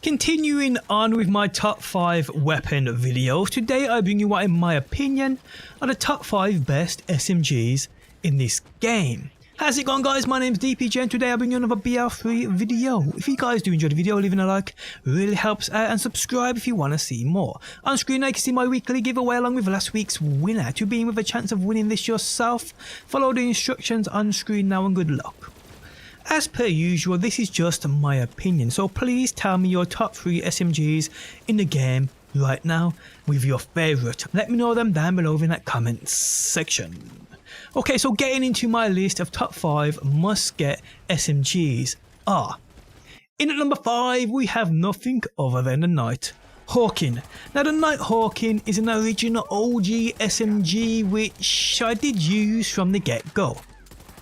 Continuing on with my top 5 weapon videos, today I bring you what in my opinion are the top 5 best SMGs in this game. How's it going guys, my name is DPJ and today I bring you another BR3 video. If you guys do enjoy the video, leaving a like really helps out, and subscribe if you want to see more. On screen now you can see my weekly giveaway along with last week's winner. To be in with a chance of winning this yourself, follow the instructions on screen now and good luck. As per usual, this is just my opinion, so please tell me your top 3 SMGs in the game right now with your favourite. Let me know them down below in that comments section. Okay, so getting into my list of top 5 must get SMGs are. In at number 5 we have nothing other than the Night Hawking. Now the Night Hawking is an original OG SMG which I did use from the get-go.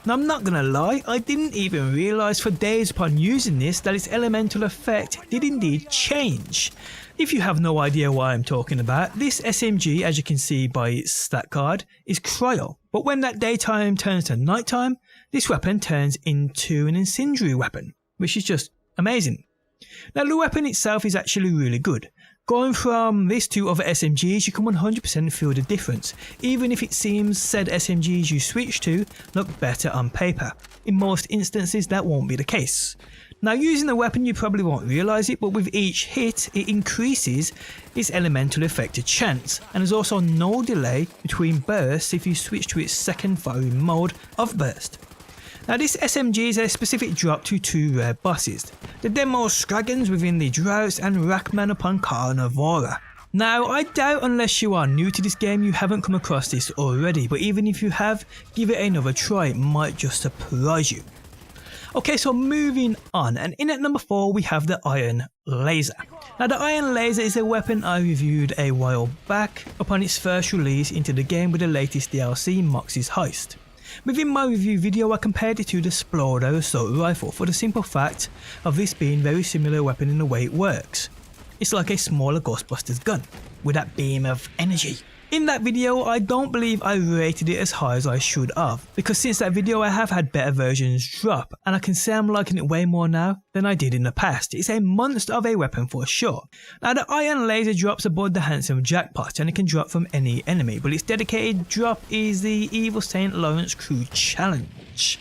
Now I'm not gonna lie, I didn't even realise for days upon using this that its elemental effect did indeed change. If you have no idea what I'm talking about, this SMG, as you can see by its stat card, is cryo. But when that daytime turns to nighttime, this weapon turns into an incendiary weapon, which is just amazing. Now the weapon itself is actually really good. Going from this to other SMGs, you can 100% feel the difference, even if it seems said SMGs you switch to look better on paper. In most instances that won't be the case. Now using the weapon you probably won't realise it, but with each hit it increases its elemental effective chance, and there's also no delay between bursts if you switch to its second firing mode of burst. Now this SMG is a specific drop to 2 rare bosses, the Demos Dragons within the Droughts and Rackman upon Carnivora. Now I doubt unless you are new to this game you haven't come across this already, but even if you have, give it another try, it might just surprise you. Okay, so moving on, and in at number 4 we have the Iron Laser. Now the Iron Laser is a weapon I reviewed a while back upon its first release into the game with the latest DLC, Moxie's Heist. Within my review video I compared it to the Sploder Assault Rifle for the simple fact of this being very similar weapon in the way it works. It's like a smaller Ghostbusters gun with that beam of energy. In that video I don't believe I rated it as high as I should have, because since that video I have had better versions drop and I can say I'm liking it way more now than I did in the past. It's a monster of a weapon for sure. Now the Iron Laser drops aboard the Handsome Jackpot and it can drop from any enemy, but its dedicated drop is the Evil St. Lawrence Crew Challenge.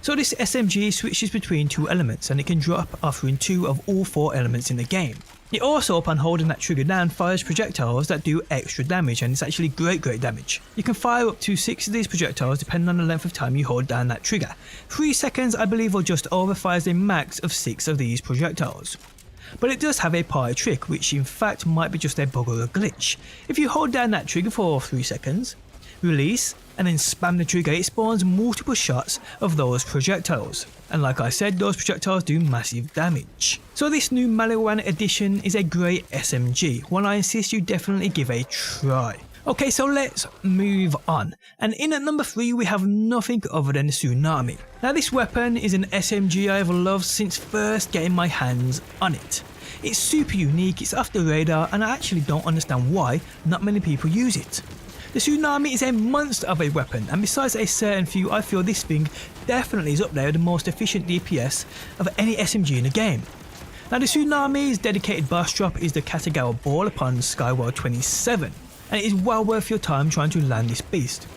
So this SMG switches between 2 elements and it can drop offering 2 of all 4 elements in the game. It also, upon holding that trigger down, fires projectiles that do extra damage, and it's actually great damage. You can fire up to 6 of these projectiles depending on the length of time you hold down that trigger. 3 seconds I believe or just over fires a max of 6 of these projectiles. But it does have a party trick, which in fact might be just a bug or a glitch. If you hold down that trigger for 3 seconds, release, and then spam the trigger, it spawns multiple shots of those projectiles. And like I said, those projectiles do massive damage. So this new Maliwan edition is a great SMG, one I insist you definitely give a try. Okay, so let's move on. And in at number 3 we have nothing other than the Tsunami. Now this weapon is an SMG I have loved since first getting my hands on it. It's super unique, it's off the radar, and I actually don't understand why not many people use it. The Tsunami is a monster of a weapon, and besides a certain few, I feel this thing definitely is up there with the most efficient DPS of any SMG in the game. Now the Tsunami's dedicated boss drop is the Katagawa Ball upon Skyward 27, and it is well worth your time trying to land this beast.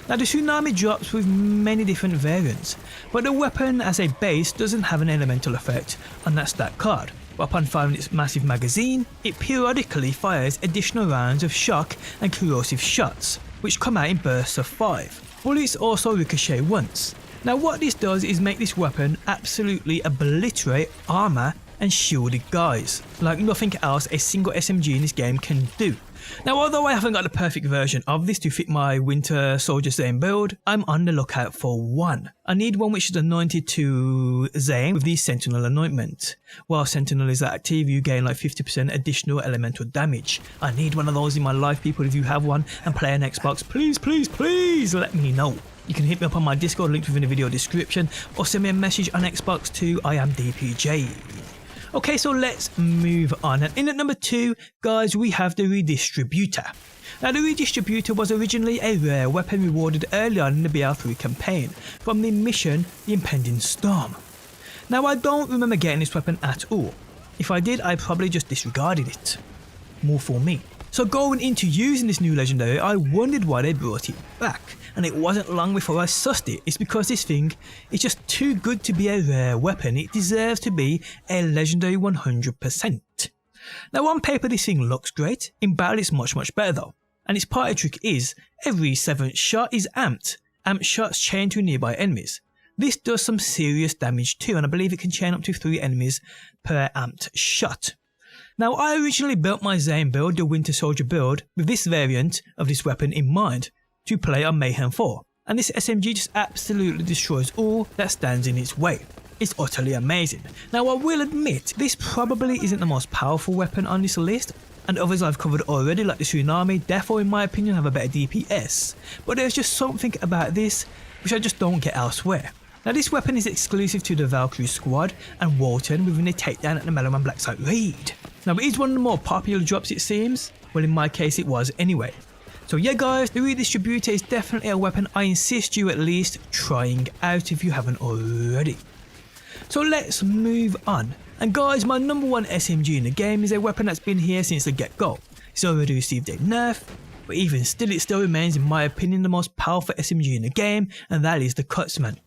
Now the Tsunami drops with many different variants, but the weapon as a base doesn't have an elemental effect on that stat card. But upon firing its massive magazine, it periodically fires additional rounds of shock and corrosive shots, which come out in bursts of 5. Bullets also ricochet once. Now what this does is make this weapon absolutely obliterate armour and shielded guys, like nothing else a single SMG in this game can do. Now although I haven't got the perfect version of this to fit my Winter Soldier Zane build, I'm on the lookout for one. I need one which is anointed to Zane with the Sentinel anointment. While Sentinel is active you gain like 50% additional elemental damage. I need one of those in my life, people. If you have one and play on Xbox, please let me know. You can hit me up on my Discord linked within the video description, or send me a message on Xbox to I am DPJ. Okay, so let's move on. And in at number 2, guys, we have the Redistributor. Now the Redistributor was originally a rare weapon rewarded early on in the BR3 campaign from the mission The Impending Storm. Now I don't remember getting this weapon at all. If I did, I probably just disregarded it. More for me. So going into using this new legendary, I wondered why they brought it back, and it wasn't long before I sussed it. It's because this thing is just too good to be a rare weapon. It deserves to be a legendary 100%. Now on paper this thing looks great, in battle it's much better though. And its party trick is, every 7th shot is amped. Amped shots chain to nearby enemies. This does some serious damage too, and I believe it can chain up to 3 enemies per amped shot. Now I originally built my Zane build, the Winter Soldier build, with this variant of this weapon in mind, to play on Mayhem 4, and this SMG just absolutely destroys all that stands in its way. It's utterly amazing. Now I will admit, this probably isn't the most powerful weapon on this list, and others I've covered already like the Tsunami, therefore in my opinion have a better DPS, but there's just something about this which I just don't get elsewhere. Now this weapon is exclusive to the Valkyrie squad and Walton within a takedown at the Mellowman Black Site raid. Now it is one of the more popular drops it seems, well in my case it was anyway. So yeah guys, the redistributor is definitely a weapon I insist you at least trying out if you haven't already. So let's move on. And guys, my number 1 SMG in the game is a weapon that's been here since the get-go. It's already received a nerf, but even still it still remains in my opinion the most powerful SMG in the game, and that is the Cutsman.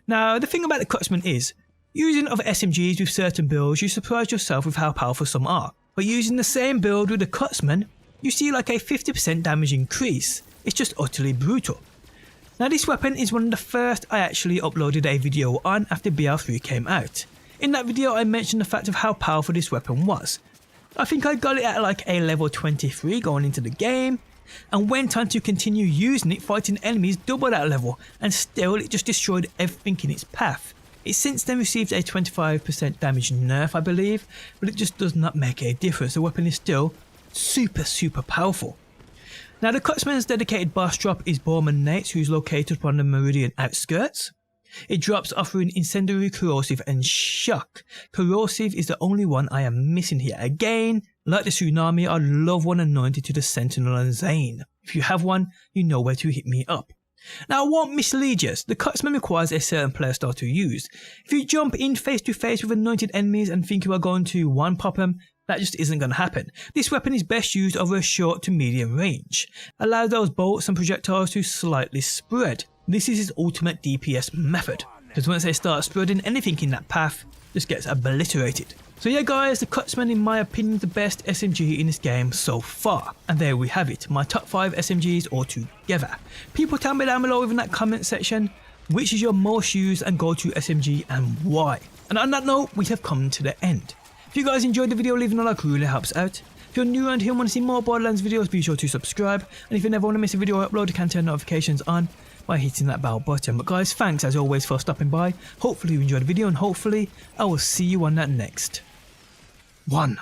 Now the thing about the Cutsman is, using other SMGs with certain builds you surprise yourself with how powerful some are, but using the same build with the Cutsman you see like a 50% damage increase. It's just utterly brutal. Now this weapon is one of the first I actually uploaded a video on after BL3 came out. In that video I mentioned the fact of how powerful this weapon was. I think I got it at like a level 23 going into the game, and went on to continue using it fighting enemies double that level, and still it just destroyed everything in its path. It since then received a 25% damage nerf I believe, but it just does not make a difference. The weapon is still super powerful. Now the Cutsman's dedicated boss drop is Borman Nates, who is located upon the Meridian outskirts. It drops offering Incendiary, Corrosive and Shock. Corrosive is the only one I am missing here. Again, like the Tsunami, I love one anointed to the Sentinel and Zane. If you have one, you know where to hit me up. Now I won't mislead you, the Cutsman requires a certain playstyle to use. If you jump in face to face with anointed enemies and think you are going to one-pop them, that just isn't going to happen. This weapon is best used over a short to medium range. Allow those bolts and projectiles to slightly spread. This is his ultimate DPS method, because once they start spreading, anything in that path just gets obliterated. So yeah guys, the Cutsman in my opinion is the best SMG in this game so far. And there we have it, my top 5 SMGs altogether. People tell me down below in that comment section, which is your most used and go-to SMG and why. And on that note, we have come to the end. If you guys enjoyed the video, leaving a like really helps out. If you're new around here and want to see more Borderlands videos, be sure to subscribe. And if you never want to miss a video I upload, you can turn notifications on by hitting that bell button. But guys, thanks as always for stopping by. Hopefully you enjoyed the video, and hopefully I will see you on that next one.